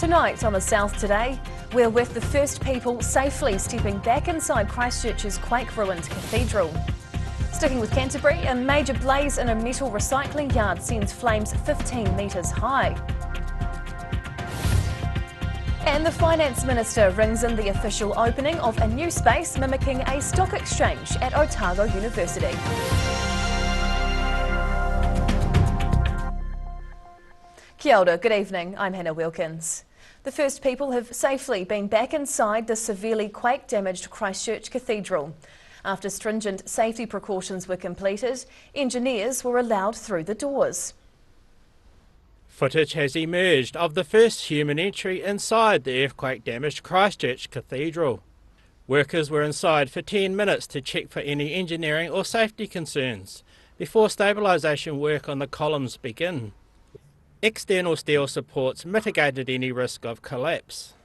Tonight on the South Today, we're with the first people safely stepping back inside Christchurch's quake-ruined cathedral. Sticking with Canterbury, a major blaze in a metal recycling yard sends flames 15 metres high. And the Finance Minister rings in the official opening of a new space mimicking a stock exchange at Otago University. Kia ora, good evening, I'm Hannah Wilkins. The first people have safely been back inside the severely quake-damaged Christchurch Cathedral. After stringent safety precautions were completed, engineers were allowed through the doors. Footage has emerged of the first human entry inside the earthquake-damaged Christchurch Cathedral. Workers were inside for 10 minutes to check for any engineering or safety concerns before stabilisation work on the columns begin. External steel supports mitigated any risk of collapse.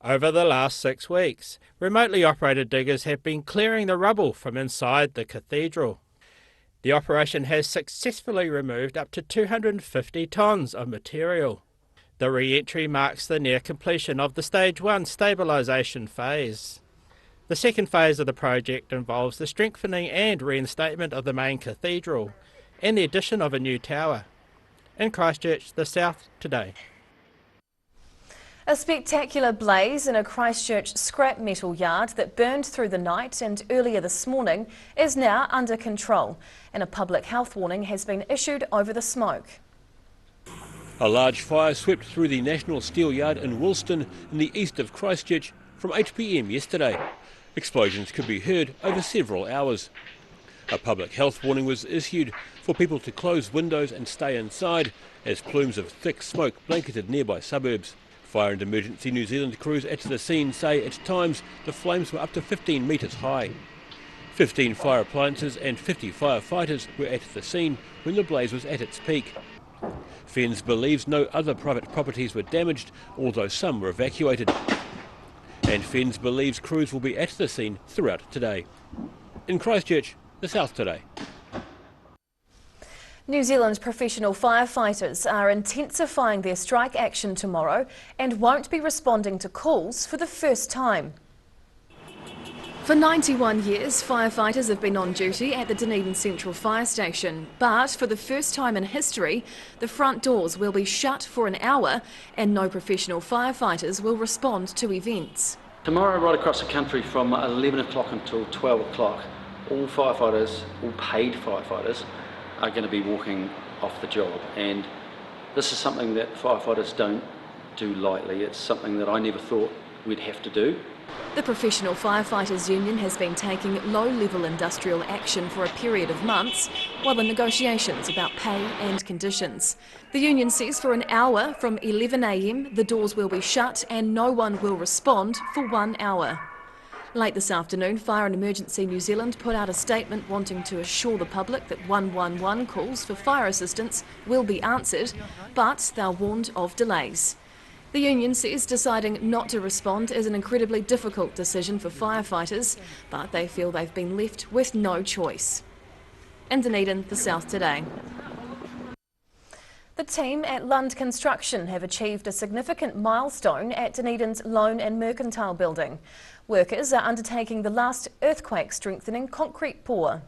Over the last 6 weeks, remotely operated diggers have been clearing the rubble from inside the cathedral. The operation has successfully removed up to 250 tonnes of material. The re-entry marks the near completion of the Stage 1 stabilisation phase. The second phase of the project involves the strengthening and reinstatement of the main cathedral and the addition of a new tower. In Christchurch, the South Today. A spectacular blaze in a Christchurch scrap metal yard that burned through the night and earlier this morning is now under control, and a public health warning has been issued over the smoke. A large fire swept through the National Steel Yard in Woolston in the east of Christchurch from 8 p.m. yesterday. Explosions could be heard over several hours. A public health warning was issued for people to close windows and stay inside as plumes of thick smoke blanketed nearby suburbs. Fire and Emergency New Zealand crews at the scene say at times the flames were up to 15 metres high. 15 fire appliances and 50 firefighters were at the scene when the blaze was at its peak. FENZ believes no other private properties were damaged, although some were evacuated. And FENZ believes crews will be at the scene throughout today. In Christchurch, the South Today. New Zealand's professional firefighters are intensifying their strike action tomorrow and won't be responding to calls for the first time. For 91 years, firefighters have been on duty at the Dunedin Central Fire Station, but for the first time in history, the front doors will be shut for an hour and no professional firefighters will respond to events. Tomorrow, right across the country from 11 o'clock until 12 o'clock, all firefighters, all paid firefighters, are going to be walking off the job, and this is something that firefighters don't do lightly. It's something that I never thought we'd have to do. The Professional Firefighters Union has been taking low-level industrial action for a period of months while in negotiations about pay and conditions. The union says for an hour from 11 a.m. the doors will be shut and no one will respond for 1 hour. Late this afternoon, Fire and Emergency New Zealand put out a statement wanting to assure the public that 111 calls for fire assistance will be answered, but they're warned of delays. The union says deciding not to respond is an incredibly difficult decision for firefighters, but they feel they've been left with no choice. In Dunedin, the South Today. The team at Lund Construction have achieved a significant milestone at Dunedin's Loan and Mercantile building. Workers are undertaking the last earthquake strengthening concrete pour.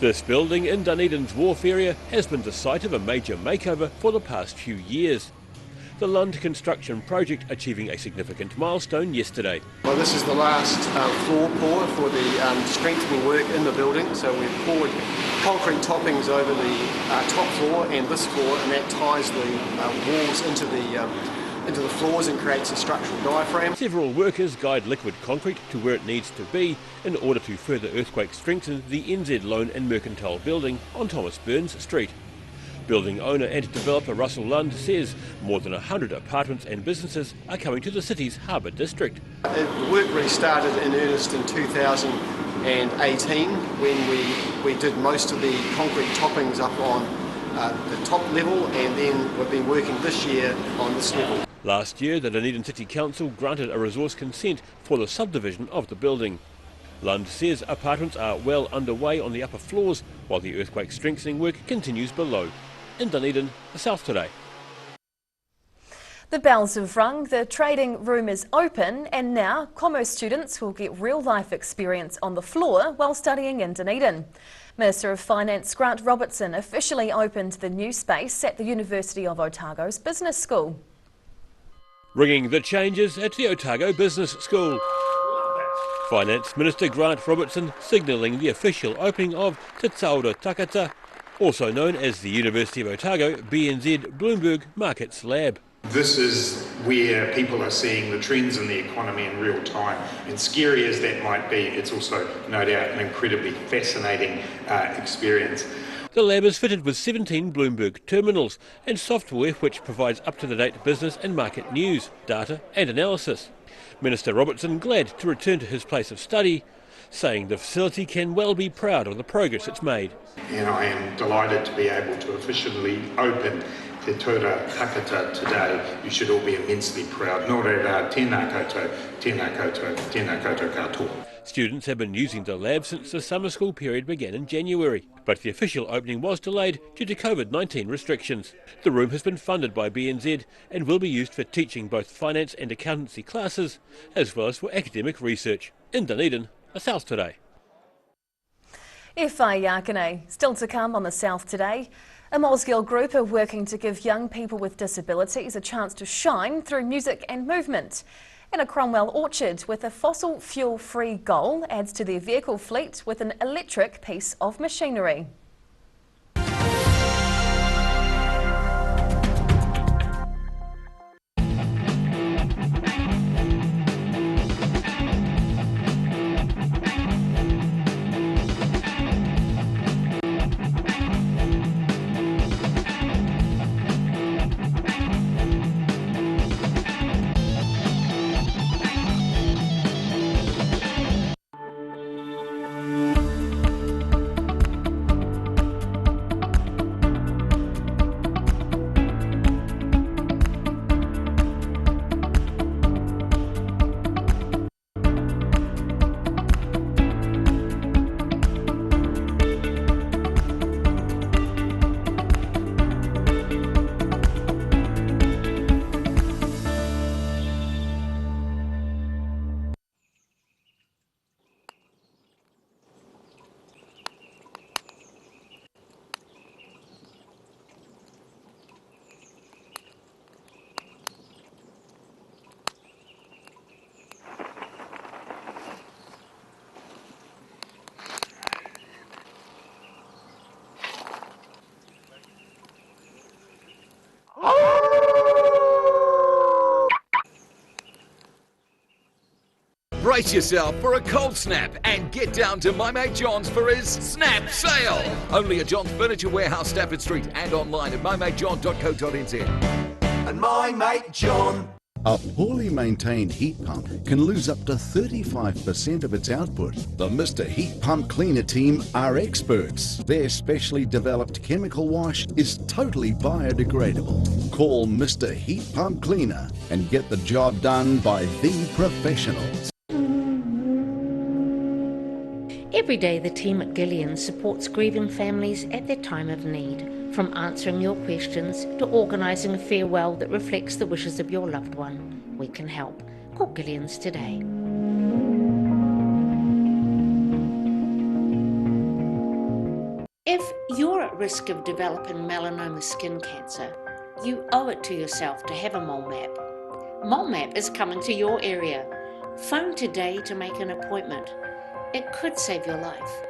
This building in Dunedin's wharf area has been the site of a major makeover for the past few years. The Lund Construction project achieving a significant milestone yesterday. Well, this is the last floor pour for the strengthening work in the building. So we've poured concrete toppings over the top floor and this floor, and that ties the walls into the floors and creates a structural diaphragm. Several workers guide liquid concrete to where it needs to be in order to further earthquake strengthen the NZ Loan and Mercantile building on Thomas Burns Street. Building owner and developer Russell Lund says more than 100 apartments and businesses are coming to the city's harbour district. The work really started in earnest in 2018 when we did most of the concrete toppings up on the top level, and then we've been working this year on this level. Last year, the Dunedin City Council granted a resource consent for the subdivision of the building. Lund says apartments are well underway on the upper floors, while the earthquake strengthening work continues below. In Dunedin, the South Today. The bells have rung, the trading room is open, and now commerce students will get real-life experience on the floor while studying in Dunedin. Minister of Finance Grant Robertson officially opened the new space at the University of Otago's Business School. Ringing the changes at the Otago Business School. Finance Minister Grant Robertson signalling the official opening of Te Taura Takata, also known as the University of Otago BNZ Bloomberg Markets Lab. This is where people are seeing the trends in the economy in real time, and scary as that might be, it's also no doubt an incredibly fascinating experience. The lab is fitted with 17 Bloomberg terminals and software which provides up-to-the-date business and market news, data and analysis. Minister Robertson glad to return to his place of study, saying the facility can well be proud of the progress it's made. And I am delighted to be able to officially open Te Taura Takata today. You should all be immensely proud. Nō reira, tēnā koutou, tēnā koutou, tēnā koutou katoa. Students have been using the lab since the summer school period began in January, but the official opening was delayed due to COVID-19 restrictions. The room has been funded by BNZ and will be used for teaching both finance and accountancy classes, as well as for academic research. In Dunedin, a South Today. Whai Yakane, still to come on the South Today. A Mosgiel group are working to give young people with disabilities a chance to shine through music and movement. And a Cromwell orchard with a fossil fuel-free goal adds to their vehicle fleet with an electric piece of machinery. Brace yourself for a cold snap and get down to my mate John's for his snap sale. Only at John's Furniture Warehouse, Stafford Street, and online at mymatejohn.co.nz. And my mate John. A poorly maintained heat pump can lose up to 35% of its output. The Mr. Heat Pump Cleaner team are experts. Their specially developed chemical wash is totally biodegradable. Call Mr. Heat Pump Cleaner and get the job done by the professionals. Every day the team at Gillian supports grieving families at their time of need. From answering your questions to organising a farewell that reflects the wishes of your loved one, we can help. Call Gillian's today. If you're at risk of developing melanoma skin cancer, you owe it to yourself to have a mole map. Mole map is coming to your area. Phone today to make an appointment. It could save your life.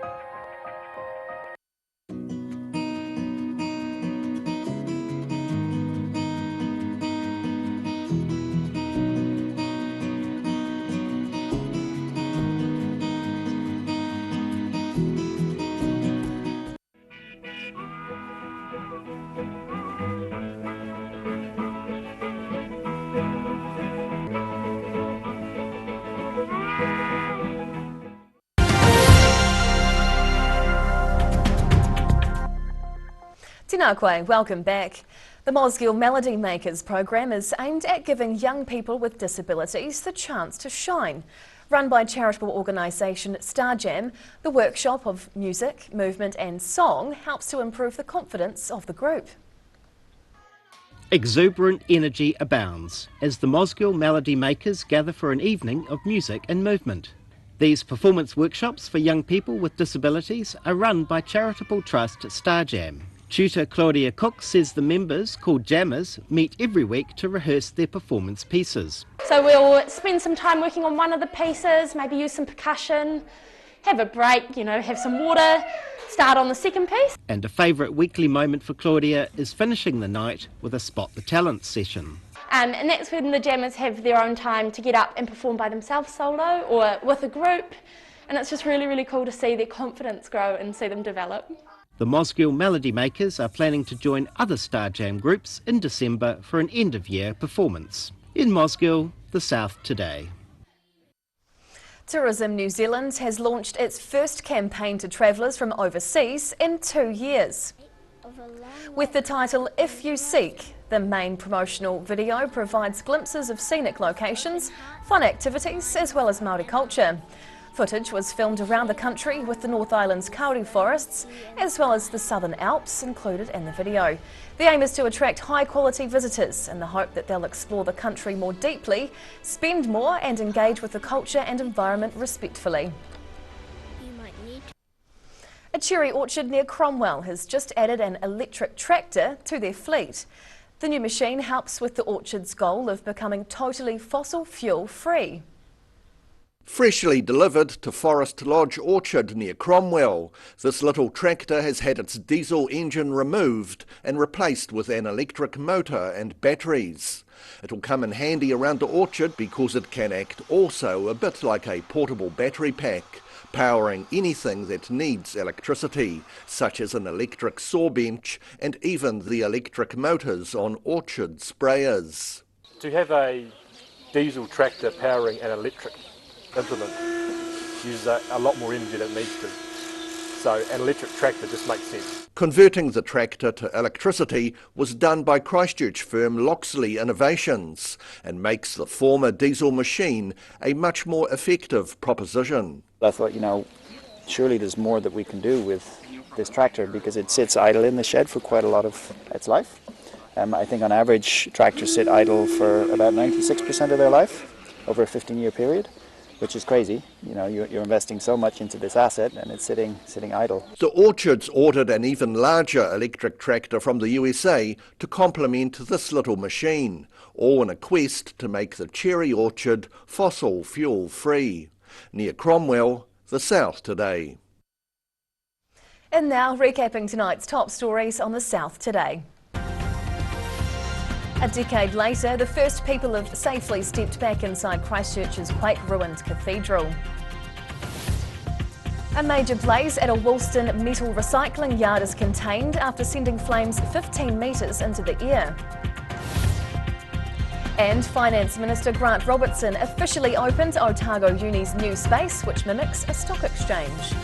Tēnā koe, welcome back. The Mosgiel Melody Makers program is aimed at giving young people with disabilities the chance to shine. Run by charitable organisation Star Jam, the workshop of music, movement and song helps to improve the confidence of the group. Exuberant energy abounds as the Mosgiel Melody Makers gather for an evening of music and movement. These performance workshops for young people with disabilities are run by charitable trust Star Jam. Tutor Claudia Cook says the members, called Jammers, meet every week to rehearse their performance pieces. So we'll spend some time working on one of the pieces, maybe use some percussion, have a break, have some water, start on the second piece. And a favourite weekly moment for Claudia is finishing the night with a Spot the Talent session. And that's when the Jammers have their own time to get up and perform by themselves solo or with a group. And it's just really, really cool to see their confidence grow and see them develop. The Mosgiel Melody Makers are planning to join other Star Jam groups in December for an end-of-year performance. In Mosgiel, the South Today. Tourism New Zealand has launched its first campaign to travellers from overseas in 2 years. With the title If You Seek, the main promotional video provides glimpses of scenic locations, fun activities as well as Māori culture. Footage was filmed around the country with the North Island's kauri forests as well as the Southern Alps included in the video. The aim is to attract high quality visitors in the hope that they'll explore the country more deeply, spend more and engage with the culture and environment respectfully. A cherry orchard near Cromwell has just added an electric tractor to their fleet. The new machine helps with the orchard's goal of becoming totally fossil fuel free. Freshly delivered to Forest Lodge Orchard near Cromwell, this little tractor has had its diesel engine removed and replaced with an electric motor and batteries. It'll come in handy around the orchard because it can act also a bit like a portable battery pack, powering anything that needs electricity, such as an electric saw bench and even the electric motors on orchard sprayers. To have a diesel tractor powering an electric implement uses a lot more energy than it needs to. So an electric tractor just makes sense. Converting the tractor to electricity was done by Christchurch firm Loxley Innovations and makes the former diesel machine a much more effective proposition. I thought, surely there's more that we can do with this tractor because it sits idle in the shed for quite a lot of its life. I think on average tractors sit idle for about 96% of their life over a 15-year period. Which is crazy. You're investing so much into this asset and it's sitting idle. The orchards ordered an even larger electric tractor from the USA to complement this little machine, all in a quest to make the cherry orchard fossil fuel free. Near Cromwell, the South Today. And now recapping tonight's top stories on the South Today. A decade later, the first people have safely stepped back inside Christchurch's quake-ruined cathedral. A major blaze at a Woolston metal recycling yard is contained after sending flames 15 metres into the air. And Finance Minister Grant Robertson officially opened Otago Uni's new space, which mimics a stock exchange.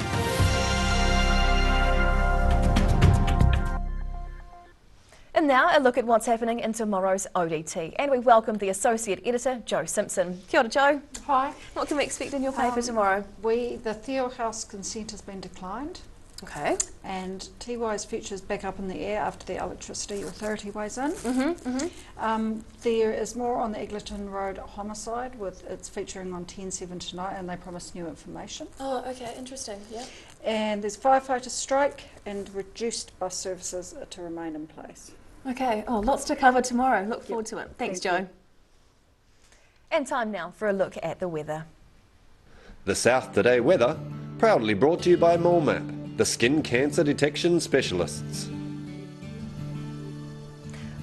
And now a look at what's happening in tomorrow's ODT. And we welcome the Associate Editor, Jo Simpson. Kia ora, Jo. Hi. What can we expect in your paper tomorrow? The Theo House consent has been declined. Okay. And Tiwai's future is back up in the air after the Electricity Authority weighs in. There is more on the Egerton Road homicide, it's featuring on 10/7 tonight, and they promise new information. Oh, okay, interesting, yeah. And there's firefighters strike and reduced bus services are to remain in place. Okay, lots to cover tomorrow. Look forward to it. Thanks, Jo. And time now for a look at the weather. The South Today weather, proudly brought to you by MoleMap, the skin cancer detection specialists.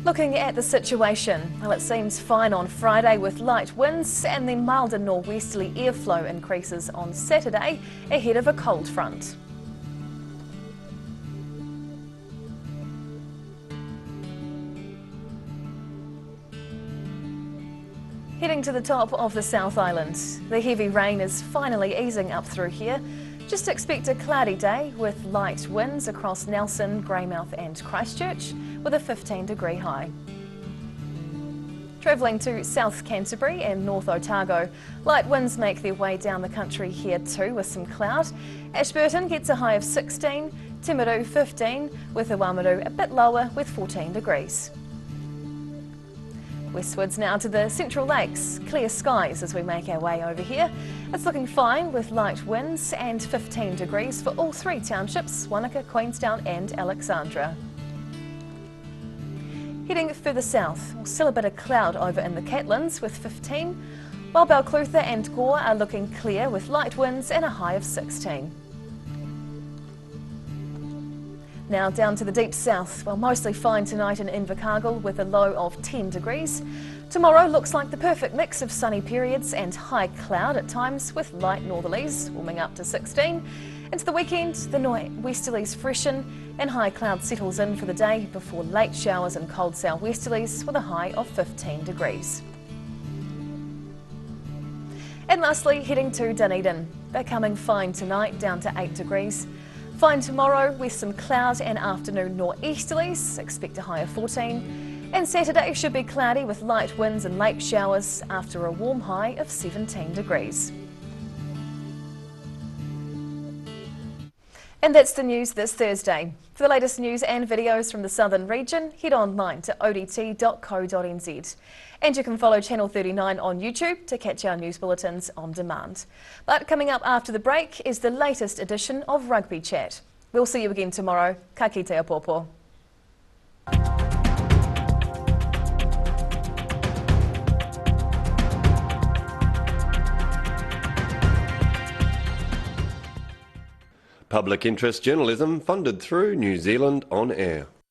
Looking at the situation, well, it seems fine on Friday with light winds and then milder nor'westerly airflow increases on Saturday ahead of a cold front. Heading to the top of the South Island, the heavy rain is finally easing up through here. Just expect a cloudy day with light winds across Nelson, Greymouth and Christchurch with a 15-degree high. Travelling to South Canterbury and North Otago, light winds make their way down the country here too with some cloud. Ashburton gets a high of 16, Timaru 15, with Oamaru a bit lower with 14 degrees. Westwards now to the Central Lakes. Clear skies as we make our way over here. It's looking fine with light winds and 15 degrees for all three townships, Wanaka, Queenstown and Alexandra. Heading further south, still a bit of cloud over in the Catlins with 15, while Balclutha and Gore are looking clear with light winds and a high of 16. Now down to the deep south, well, mostly fine tonight in Invercargill with a low of 10 degrees. Tomorrow looks like the perfect mix of sunny periods and high cloud at times with light northerlies, warming up to 16. Into the weekend, the westerlies freshen and high cloud settles in for the day before late showers and cold southwesterlies with a high of 15 degrees. And lastly, heading to Dunedin. Becoming fine tonight, down to 8 degrees. Fine tomorrow with some cloud and afternoon northeasterlies, expect a high of 14. And Saturday should be cloudy with light winds and late showers after a warm high of 17 degrees. And that's the news this Thursday. For the latest news and videos from the southern region, head online to odt.co.nz. And you can follow Channel 39 on YouTube to catch our news bulletins on demand. But coming up after the break is the latest edition of Rugby Chat. We'll see you again tomorrow. Ka kite a pōpō. Public interest journalism funded through New Zealand On Air.